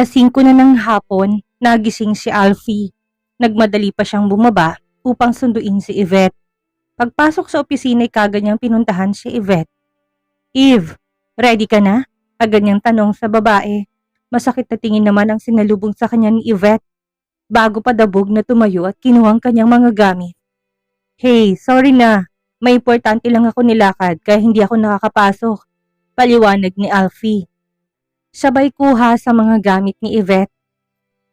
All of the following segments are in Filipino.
5:00 na ng hapon, nagising si Alfie. Nagmadali pa siyang bumaba upang sunduin si Yvette. Pagpasok sa opisina ay kaganyang pinuntahan si Yvette. "Eve, ready ka na?" Agad niyang tanong sa babae. Masakit na tingin naman ang sinalubong sa kanya ni Yvette. Bago pa dabog na tumayo at kinuha ang kanyang mga gamit. "Hey, sorry na. May importante lang ako nilakad kaya hindi ako nakakapasok," paliwanag ni Alfie. Sabay kuha sa mga gamit ni Yvette.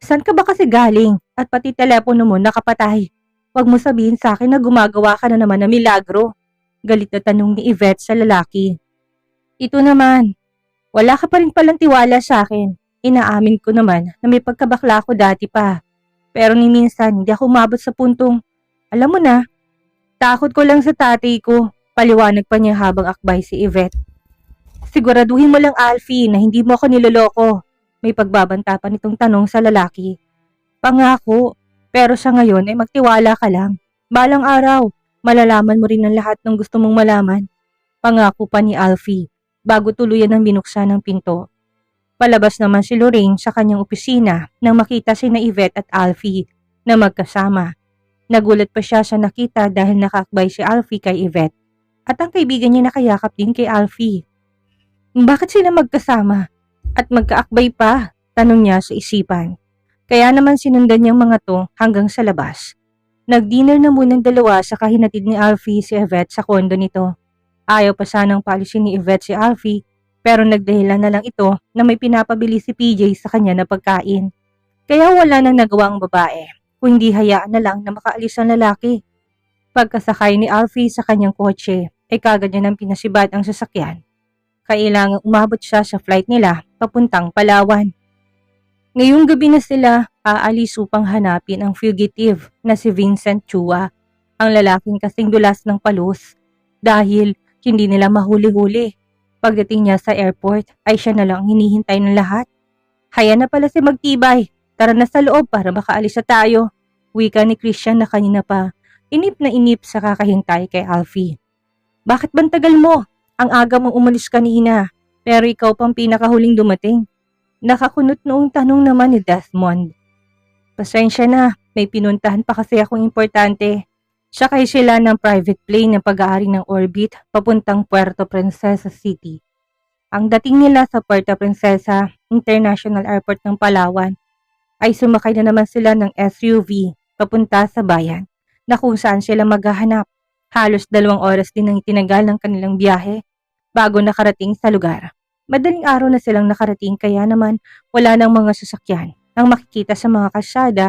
"Saan ka ba kasi galing? At pati telepono mo nakapatay. Huwag mo sabihin sa akin na gumagawa ka na naman ng milagro." Galit na tanong ni Yvette sa lalaki. "Ito naman, wala ka pa rin palang tiwala sa akin. Inaamin ko naman na may pagkabakla ko dati pa. Pero ni minsan hindi ako umabot sa puntong, alam mo na, takot ko lang sa tatay ko," paliwanag pa niya habang akbay si Yvette. "Siguraduhin mo lang, Alfie, na hindi mo ako niloloko." May pagbabanta pa nitong tanong sa lalaki. "Pangako, pero sa ngayon ay magtiwala ka lang. Balang araw, malalaman mo rin ang lahat ng gusto mong malaman." Pangako pa ni Alfie bago tuluyan ng binuksan ng pinto. Palabas naman si Lorraine sa kanyang opisina nang makita sina Yvette at Alfie na magkasama. Nagulat pa siya sa nakita dahil nakaakbay si Alfie kay Yvette at ang kaibigan niya nakayakap din kay Alfie. "Bakit sila magkasama? At magkaakbay pa?" tanong niya sa isipan. Kaya naman sinundan niyang mga to hanggang sa labas. Nag-dinner na munang dalawa sa hinatid ni Alfie si Yvette sa kondo nito. Ayaw pa sanang paalisin ni Yvette si Alfie pero nagdahilan na lang ito na may pinapabili si PJ sa kanya na pagkain. Kaya wala nang nagawa ang babae kung hindi hayaan na lang na makaalis ang lalaki. Pagkasakay ni Alfie sa kanyang kotse ay kagad niya nang pinasibad ang sasakyan. Kailangang umabot siya sa flight nila papuntang Palawan. Ngayong gabi na sila aalis upang hanapin ang fugitive na si Vincent Chua, ang lalaking kasing dulas ng palus, dahil hindi nila mahuli-huli. Pagdating niya sa airport ay siya na lang ang hinihintay ng lahat. "Haya na pala si Magtibay, tara na sa loob para makaalis na tayo," wika ni Christian na kanina pa inip na inip sa kakahintay kay Alfie. "Bakit bang tagal mo? Ang aga mong umalis kanina, pero ikaw pang pinakahuling dumating." Nakakunot noong tanong naman ni Desmond. "Pasensya na, may pinuntahan pa kasi akong importante." Sakay sila ng private plane ng pag-aari ng Orbit papuntang Puerto Princesa City. Ang dating nila sa Puerto Princesa International Airport ng Palawan ay sumakay na naman sila ng SUV papunta sa bayan na kung saan sila maghahanap. Halos 2 oras din ang itinagal ng kanilang biyahe bago nakarating sa lugar. Madaling araw na silang nakarating kaya naman wala ng mga sasakyan ang makikita sa mga kalsada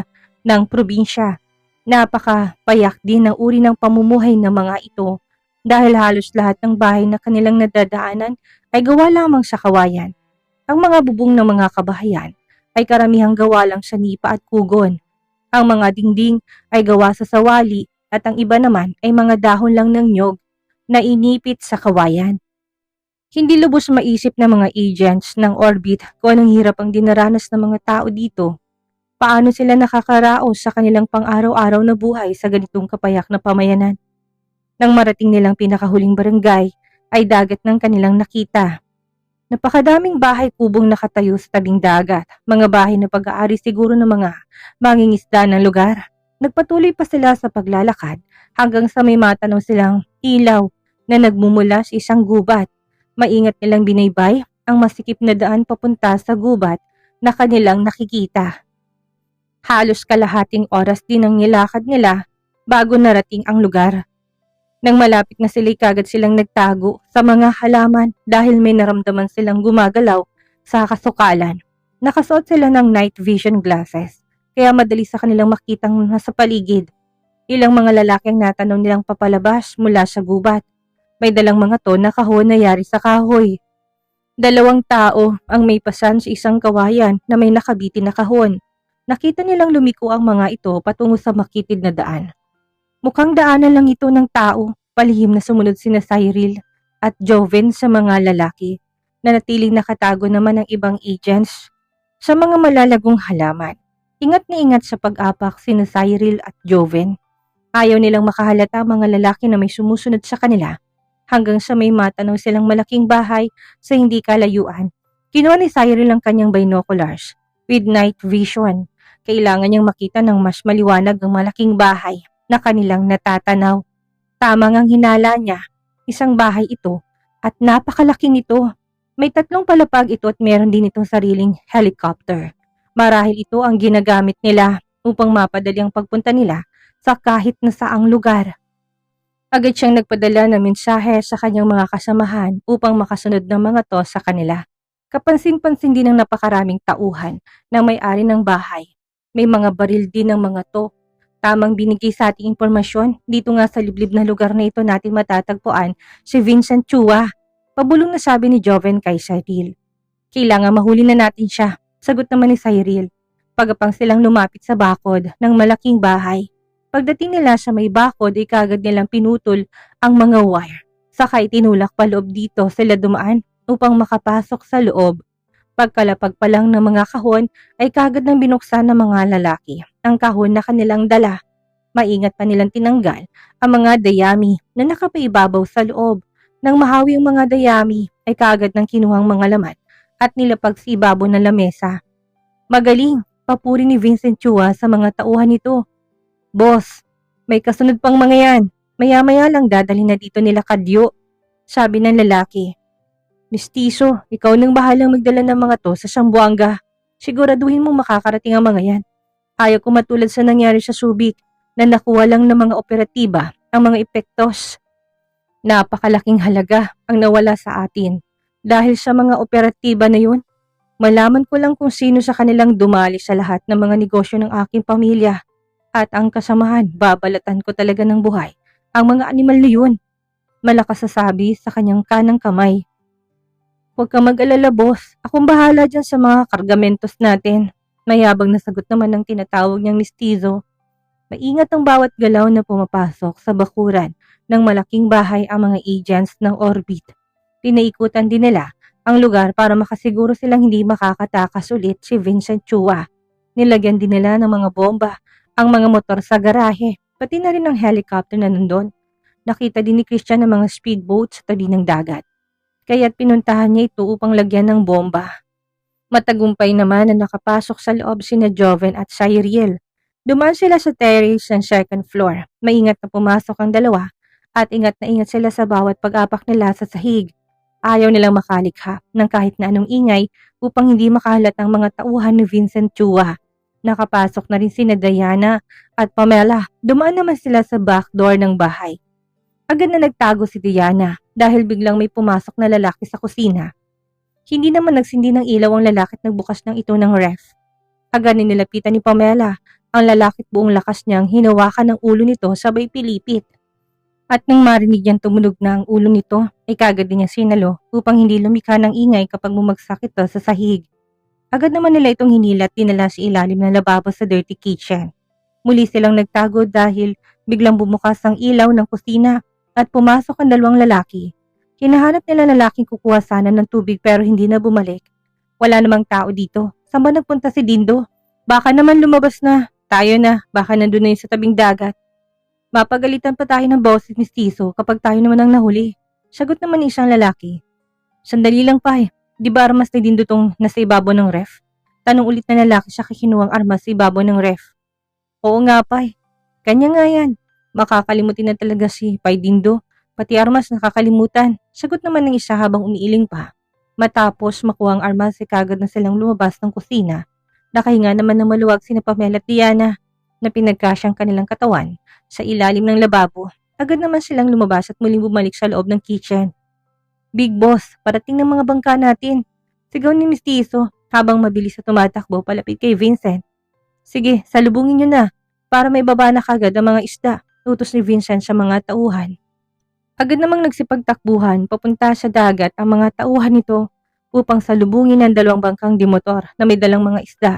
ng probinsya. Napaka-payak din ng uri ng pamumuhay ng mga ito dahil halos lahat ng bahay na kanilang nadadaanan ay gawa lamang sa kawayan. Ang mga bubong ng mga kabahayan ay karamihang gawa lang sa nipa at kugon. Ang mga dingding ay gawa sa sawali at ang iba naman ay mga dahon lang ng nyog na inipit sa kawayan. Hindi lubos maisip ng mga agents ng Orbit kung anong hirap ang dinaranas ng mga tao dito. Paano sila nakakaraos sa kanilang pang-araw-araw na buhay sa ganitong kapayak na pamayanan? Nang marating nilang pinakahuling barangay, ay dagat ng kanilang nakita. Napakadaming bahay kubong nakatayo sa tabing dagat, mga bahay na pag-aari siguro ng mga mangingisda ng lugar. Nagpatuloy pa sila sa paglalakad hanggang sa may matanaw silang ilaw na nagmumula sa isang gubat. Maingat nilang binaybay ang masikip na daan papunta sa gubat na kanilang nakikita. Halos kalahating oras din ang nilakad nila bago narating ang lugar. Nang malapit na sila kagad silang nagtago sa mga halaman dahil may naramdaman silang gumagalaw sa kasukalan. Nakasuot sila ng night vision glasses kaya madali sa kanilang makitang nasa paligid. Ilang mga lalaki ang natanaw nilang papalabas mula sa gubat. May dalang mga to na kahon na yari sa kahoy. 2 tao ang may pasan sa isang kawayan na may nakabitin na kahon. Nakita nilang lumiko ang mga ito patungo sa makitid na daan. Mukhang daanan lang ito ng tao, palihim na sumunod sina Cyril at Joven sa mga lalaki na natiling nakatago naman ang ibang agents sa mga malalagong halaman. Ingat na ingat sa pag-apak sina Cyril at Joven. Ayaw nilang makahalata ang mga lalaki na may sumusunod sa kanila hanggang sa may matanaw silang malaking bahay sa hindi kalayuan. Kinuha ni Cyril ang kanyang binoculars with night vision. Kailangan niyang makita ng mas maliwanag ang malaking bahay na kanilang natatanaw. Tamang ang hinala niya, isang bahay ito at napakalaki nito. May 3 palapag ito at meron din itong sariling helicopter. Marahil ito ang ginagamit nila upang mapadali ang pagpunta nila sa kahit na saang lugar. Agad siyang nagpadala ng mensahe sa kanyang mga kasamahan upang makasunod ng mga to sa kanila. Kapansin-pansin din ng napakaraming tauhan ng may-ari ng bahay. May mga baril din ng mga to. Tamang binigay sa ating impormasyon, dito nga sa liblib na lugar na ito natin matatagpuan si Vincent Chua. Pabulong na sabi ni Joven kay Cyril. Kailangan mahuli na natin siya, sagot naman ni Cyril. Pagapang silang lumapit sa bakod ng malaking bahay. Pagdating nila sa may bakod ay kagad nilang pinutol ang mga wire. Saka itinulak pa loob dito sila dumaan upang makapasok sa loob. Pagkalapag pa lang ng mga kahon ay kagad nang binuksan ng mga lalaki ang kahon na kanilang dala. Maingat pa nilang tinanggal ang mga dayami na nakapaibabaw sa loob. Nang mahawi ang mga dayami ay kagad nang kinuhang mga laman at nilapag sa ibabaw ng lamesa. Magaling, papuri ni Vincent Chua sa mga tauhan nito. Boss, may kasunod pang mga yan. Maya-maya lang dadalhin na dito nila Kadyo, sabi ng lalaki. Mistiso, ikaw nang bahalang magdala ng mga to sa Sambuanga. Siguraduhin mo makakarating ang mga yan. Ayaw ko matulad sa nangyari sa Subic na nakuha lang ng mga operatiba ang mga epektos. Napakalaking halaga ang nawala sa atin. Dahil sa mga operatiba na yun, malaman ko lang kung sino sa kanilang dumali sa lahat ng mga negosyo ng aking pamilya. At ang kasamahan, babalatan ko talaga ng buhay ang mga animal na yun. Malakas sasabi sa kanyang kanang kamay. Huwag kang mag-alala boss, akong bahala dyan sa mga kargamentos natin. Mayabang na sagot naman ng tinatawag niyang mistizo. Maingat ang bawat galaw na pumapasok sa bakuran ng malaking bahay ang mga agents ng Orbit. Pinaikutan din nila ang lugar para makasiguro silang hindi makakatakas ulit si Vincent Chua. Nilagyan din nila ng mga bomba ang mga motor sa garahe, pati na rin ang helicopter na nandun. Nakita din ni Christian ang mga speedboat sa tabi ng dagat. Kaya't pinuntahan niya ito upang lagyan ng bomba. Matagumpay naman na nakapasok sa loob sina Joven at Cyril. Dumaan sila sa terrace ng 2nd floor. Maingat na pumasok ang dalawa at ingat na ingat sila sa bawat pag-apak nila sa sahig. Ayaw nilang makalikha ng kahit na anong ingay upang hindi makahalat ang mga tauhan ni Vincent Chua. Nakapasok na rin sina Diana at Pamela. Dumaan naman sila sa back door ng bahay. Agad na nagtago si Diana dahil biglang may pumasok na lalaki sa kusina. Hindi naman nagsindi ng ilaw ang lalaki at nagbukas ng ito ng ref. Agad na nilapitan ni Pamela ang lalaki at buong lakas niyang hinawakan ng ulo nito sabay pilipit. At nang marinig niyang tumunog na ang ulo nito ay kagad din niya sinalo upang hindi lumikha ng ingay kapag bumagsak ito sa sahig. Agad naman nila itong hinila at dinala sa ilalim ng lababo sa dirty kitchen. Muli silang nagtago dahil biglang bumukas ang ilaw ng kusina at pumasok ang 2 lalaki. Hinahanap nila lalaking kukuha sana ng tubig pero hindi na bumalik. Wala namang tao dito. Saan ba nagpunta si Dindo? Baka naman lumabas na. Tayo na. Baka nandun na yun sa tabing dagat. Mapagalitan pa tayo ng boses mistiso kapag tayo naman ang nahuli. Sagot naman ni isang lalaki. Sandali lang pa eh. Di ba armas ni Dindo tong nasa ibabaw ng ref? Tanong ulit na lalaki siya kikinuwang armas sa ibabaw ng ref. Oo nga pa eh. Kanya nga yan. Makakalimutin na talaga si Pai Dindo. Pati armas nakakalimutan. Sagot naman ng isa habang umiiling pa. Matapos makuha ang armas ay kagad na silang lumabas ng kusina. Nakahinga naman ng maluwag sina Pamela at Diana na pinagkasyang kanilang katawan sa ilalim ng lababo. Agad naman silang lumabas at muling bumalik sa loob ng kitchen. Big boss, parating ng mga bangka natin. Sigaw ni Mistizo habang mabilis na tumatakbo palapit kay Vincent. Sige, salubungin niyo na para may baba na kagad ang mga isda. Utos ni Vincent sa mga tauhan. Agad namang nagsipagtakbuhan papunta sa dagat ang mga tauhan nito upang salubungin ang 2 bangkang dimotor na may dalang mga isda.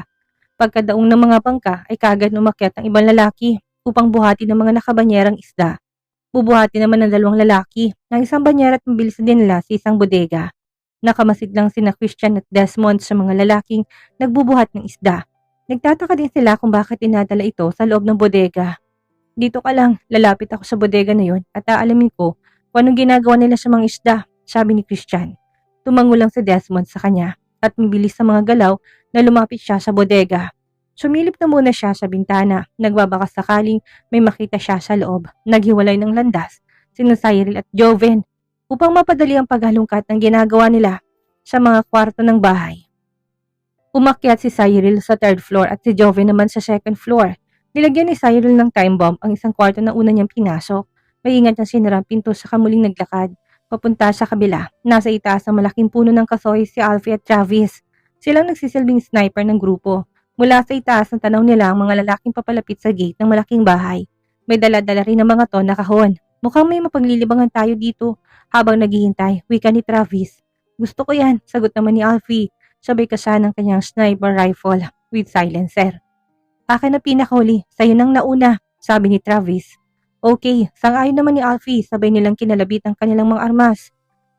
Pagkadaong ng mga bangka ay kagad umakyat ang ibang lalaki upang buhati ng mga nakabanyerang isda. Bubuhati naman ng 2 lalaki ng isang banyera at mabilis din nila sa isang bodega. Nakamasid lang sina Christian at Desmond sa mga lalaking nagbubuhat ng isda. Nagtataka din sila kung bakit dinadala ito sa loob ng bodega. Dito ka lang, lalapit ako sa bodega na yon at aalamin ko kung anong ginagawa nila sa mga isda, sabi ni Christian. Tumango lang si Desmond sa kanya at mabilis sa mga galaw na lumapit siya sa bodega. Sumilip na muna siya sa bintana, nagbabaka sakaling may makita siya sa loob. Naghiwalay ng landas sina Cyril at Joven upang mapadali ang paghalungkat ng ginagawa nila sa mga kwarto ng bahay. Umakyat si Cyril sa 3rd floor at si Joven naman sa 2nd floor. Nilagyan ni Cyril ng time bomb ang isang kwarto na una niyang pinasok. Maingat niyang sinara ang pinto sa kamuling naglakad. Papunta sa kabila, nasa itaas ng malaking puno ng kasoy si Alfie at Travis. Silang nagsisilbing sniper ng grupo. Mula sa itaas ng tanaw nila ang mga lalaking papalapit sa gate ng malaking bahay. May dala-dala rin ng mga ton na kahon. Mukhang may mapaglilibangan tayo dito. Habang naghihintay, wika ni Travis. Gusto ko yan, sagot naman ni Alfie. Sabay kasa ng kanyang sniper rifle with silencer. Akin na pinakahuli, sa'yo nang nauna, sabi ni Travis. Okay, sang-ayon naman ni Alfie, sabay nilang kinalabit ang kanilang mga armas.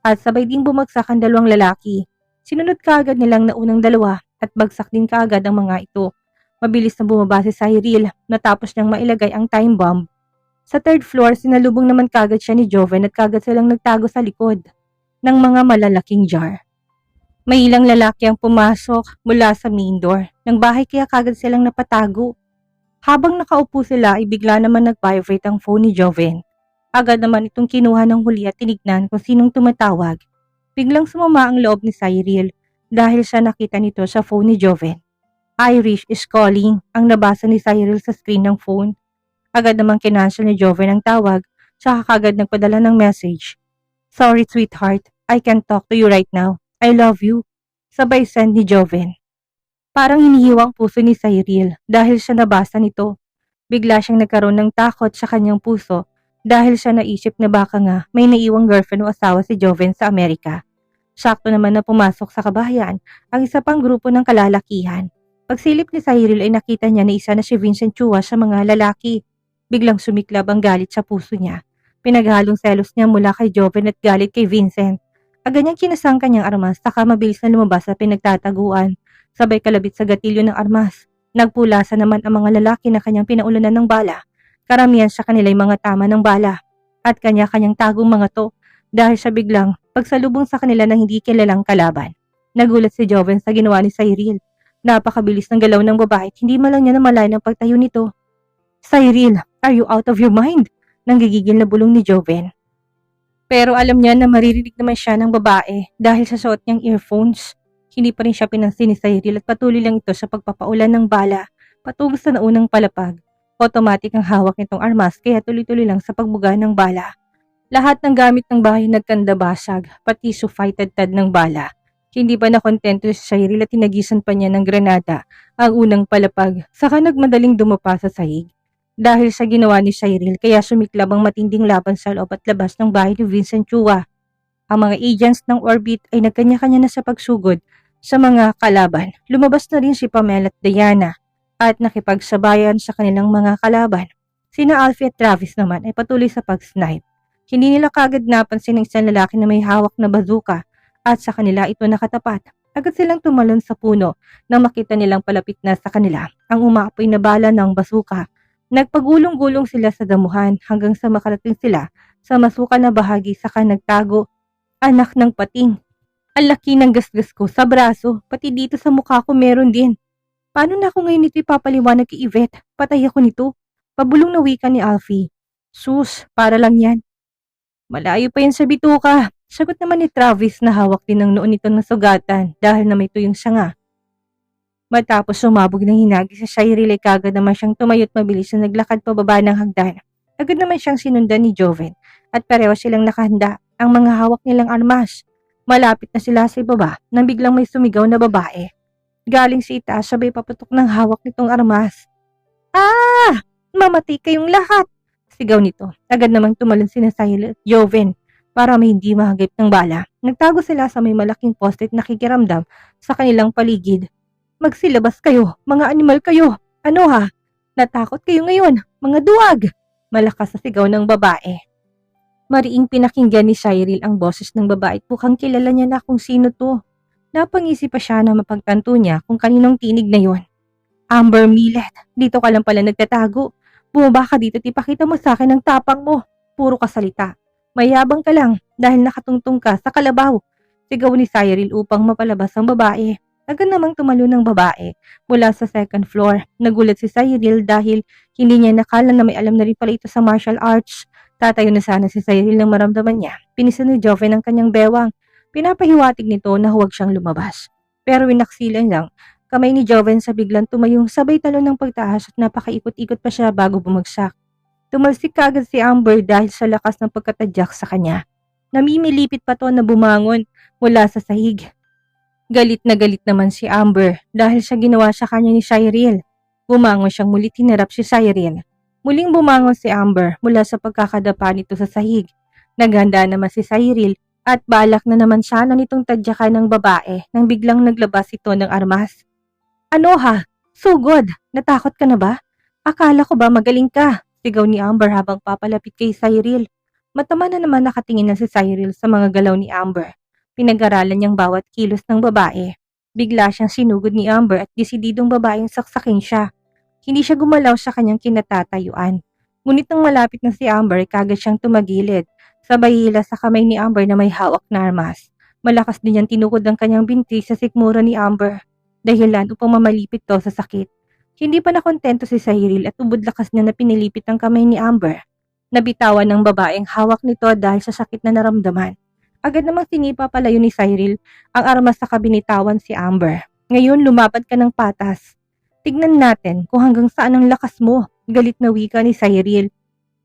At sabay ding bumagsak ang dalawang lalaki. Sinunod kaagad nilang naunang dalawa at bagsak din kaagad ang mga ito. Mabilis na bumaba si Cyril, natapos niyang mailagay ang time bomb. Sa 3rd floor, sinalubong naman kaagad siya ni Joven at kaagad silang nagtago sa likod ng mga malalaking jar. May ilang lalaki ang pumasok mula sa main door ng bahay kaya kaagad silang napatago. Habang nakaupo sila ay bigla naman nag-vibrate ang phone ni Joven. Agad naman itong kinuha ng huli at tinignan kung sinong tumatawag. Biglang sumama ang loob ni Cyril dahil siya nakita nito sa phone ni Joven. Irish is calling ang nabasa ni Cyril sa screen ng phone. Agad naman kinansel ni Joven ang tawag, saka kagad nagpadala ng message. Sorry sweetheart, I can't talk to you right now. I love you. Sabay send ni Joven. Parang hinihiwang puso ni Cyril dahil siya nabasa nito. Bigla siyang nagkaroon ng takot sa kanyang puso dahil siya naisip na baka nga may naiwang girlfriend o asawa si Joven sa Amerika. Sakto naman na pumasok sa kabahayan ang isa pang grupo ng kalalakihan. Pagsilip ni Cyril ay nakita niya na isa na si Vincent Chua sa mga lalaki. Biglang sumiklab ang galit sa puso niya. Pinaghalong selos niya mula kay Joven at galit kay Vincent. Agad niyang kinasang kanyang armas saka mabilis na lumabas sa pinagtataguan. Sabay kalabit sa gatilyo ng armas. Nagpulasa naman ang mga lalaki na kanyang pinaulanan ng bala. Karamihan sa kanila ay mga tama ng bala. At kanya-kanyang tagong mga to dahil sa biglang pagsalubong sa kanila ng hindi kilalang kalaban. Nagulat si Joven sa ginawa ni Cyril. Napakabilis ng galaw ng babae at hindi man lang niya namalayan ang pagtayo nito. Cyril, are you out of your mind? Nanggigigil na bulong ni Joven. Pero alam niya na maririnig naman siya ng babae dahil sa suot niyang earphones. Hindi pa rin siya pinansin ni Cyril at patuloy lang ito sa pagpapaulan ng bala patungo sa naunang palapag. Automatic ang hawak nitong armas kaya tuloy-tuloy lang sa pagbuga ng bala. Lahat ng gamit ng bahay nagkandabasag, pati sufited-tad ng bala. Hindi pa nakontento si Cyril at tinagisan pa niya ng granada ang unang palapag, saka nagmadaling dumapa sa sahig. Dahil sa ginawa ni Cyril kaya sumiklab ang matinding laban sa loob at labas ng bahay ni Vincent Chua. Ang mga agents ng Orbit ay nagkanya-kanya na sa pagsugod sa mga kalaban. Lumabas na rin si Pamela at Diana at nakipagsabayan sa kanilang mga kalaban. Sina Alfie at Travis naman ay patuloy sa pag-snipe. Hindi nila kagad napansin ng isang lalaki na may hawak na bazooka at sa kanila ito nakatapat. Agad silang tumalon sa puno nang makita nilang palapit na sa kanila ang umaapoy na bala ng bazooka. Nagpagulong-gulong sila sa damuhan hanggang sa makarating sila sa masuka na bahagi saka nagtago. Anak ng pating. Ang laki ng gasgas ko sa braso, pati dito sa mukha ko meron din. Paano na ako ngayon ito ipapaliwanag kay Yvette? Patay ako nito. Pabulong na wika ni Alfie. Sus, para lang yan. Malayo pa yan sa bituka. Sagot naman ni Travis na hawak din ng noon nito ng sugatan dahil na may tuyong sanga. Matapos sumabog ng hinagi sa Cyril ay kagad naman siyang tumayo't mabilis na naglakad pababa ng hagdan. Agad naman siyang sinundan ni Joven at pareho silang nakahanda ang mga hawak nilang armas. Malapit na sila sa ibaba nang biglang may sumigaw na babae. Galing sa itaas sabay paputok ng hawak nitong armas. Ah! Mamatay kayong lahat! Sigaw nito. Agad namang tumalon sina Cyril at Joven para may hindi mahagip ng bala. Nagtago sila sa may malaking poste at nakikiramdam sa kanilang paligid. Magsilabas kayo, mga animal kayo. Ano ha? Natakot kayo ngayon, mga duwag! Malakas na sigaw ng babae. Mariing pinakinggan ni Cyril ang boses ng babae at mukhang kilala niya na kung sino to. Napangisip pa siya na mapagtanto niya kung kaninong tinig na yon. Amber Millet, dito ka lang pala nagtatago. Bumaba ka dito at ipakita mo sa akin ang tapang mo. Puro kasalita. Mayabang ka lang dahil nakatungtong ka sa kalabaw. Sigaw ni Cyril upang mapalabas ang babae. Agad namang tumalon ng babae mula sa second floor. Nagulat si Cyril dahil hindi niya nakala na may alam na rin pala ito sa martial arts. Tatayo na sana si Cyril nang maramdaman niya. Pinisan ni Joven ang kanyang bewang. Pinapahiwatig nito na huwag siyang lumabas. Pero winaksilan lang kamay ni Joven sa biglang tumayong sabay talon ng pagtaas at napakaikot-ikot pa siya bago bumagsak. Tumalsik kaagad si Amber dahil sa lakas ng pagkatadyak sa kanya. Namimilipit pa to na bumangon mula sa sahig. Galit na galit naman si Amber dahil sa ginawa sa kanya ni Cyril. Bumangon siyang muli tinarap si Cyril. Muling bumangon si Amber mula sa pagkakadapa nito sa sahig. Naghanda naman si Cyril at balak na naman sana nitong tadyakan ng babae nang biglang naglabas ito ng armas. Ano ha? Sugod! Natakot ka na ba? Akala ko ba magaling ka? Sigaw ni Amber habang papalapit kay Cyril. Matama na naman nakatingin na si Cyril sa mga galaw ni Amber. Pinag-aralan niyang bawat kilos ng babae. Bigla siyang sinugod ni Amber at desididong babaeng saksakin siya. Hindi siya gumalaw sa kanyang kinatatayuan. Ngunit nang malapit na si Amber, kagad siyang tumagilid. Sabay hila sa kamay ni Amber na may hawak na armas. Malakas din niyang tinukod ang kanyang binti sa sikmura ni Amber. Dahilan upang mamalipit to sa sakit. Hindi pa nakontento si Cyril at ubod lakas niya na pinilipit ang kamay ni Amber. Nabitawan ng babaeng hawak nito dahil sa sakit na naramdaman. Agad namang sinipa palayo ni Cyril ang armas sa kabinitawan si Amber. Ngayon lumapad ka ng patas. Tignan natin kung hanggang saan ang lakas mo, galit na wika ni Cyril.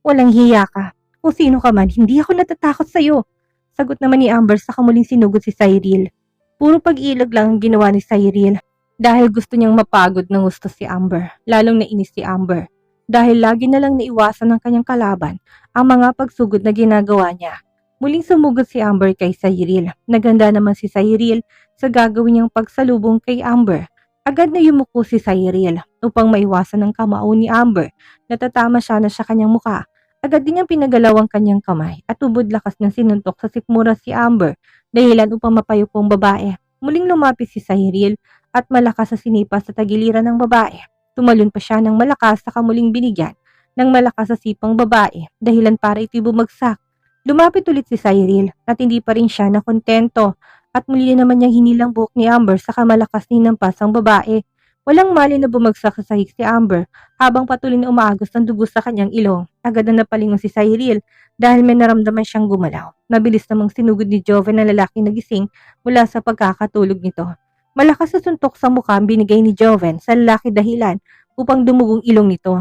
Walang hiya ka. Kung sino ka man, hindi ako natatakot sa'yo. Sagot naman ni Amber sa kamuling sinugod si Cyril. Puro pag-ilag lang ang ginawa ni Cyril dahil gusto niyang mapagod ng gusto si Amber. Lalong nainis si Amber dahil lagi na lang naiwasan ng kanyang kalaban ang mga pagsugod na ginagawa niya. Muling sumugod si Amber kay Cyril. Naganda naman si Cyril sa gagawin niyang pagsalubong kay Amber. Agad na yumuko si Cyril upang maiwasan ang kamao ni Amber. Natatama siya na sa kanyang muka. Agad din niyang pinagalaw ang kanyang kamay at ubod lakas ng sinuntok sa sikmura si Amber dahilan upang mapayupong babae. Muling lumapit si Cyril at malakas sa sinipa sa tagiliran ng babae. Tumalon pa siya ng malakas sa kamuling binigyan ng malakas sa sipang babae dahilan para ito'y bumagsak. Lumapit ulit si Cyril at hindi pa rin siya nakontento at muli naman niyang hinilang buhok ni Amber sa kamalakas ninampas ang babae. Walang mali na bumagsak sa sahig si Amber habang patuloy na umaagos ng dugo sa kanyang ilong. Agad na napalingon si Cyril dahil may naramdaman siyang gumalaw. Mabilis namang sinugod ni Joven na lalaking nagising mula sa pagkakatulog nito. Malakas na suntok sa mukha ang binigay ni Joven sa lalaki dahilan upang dumugong ilong nito.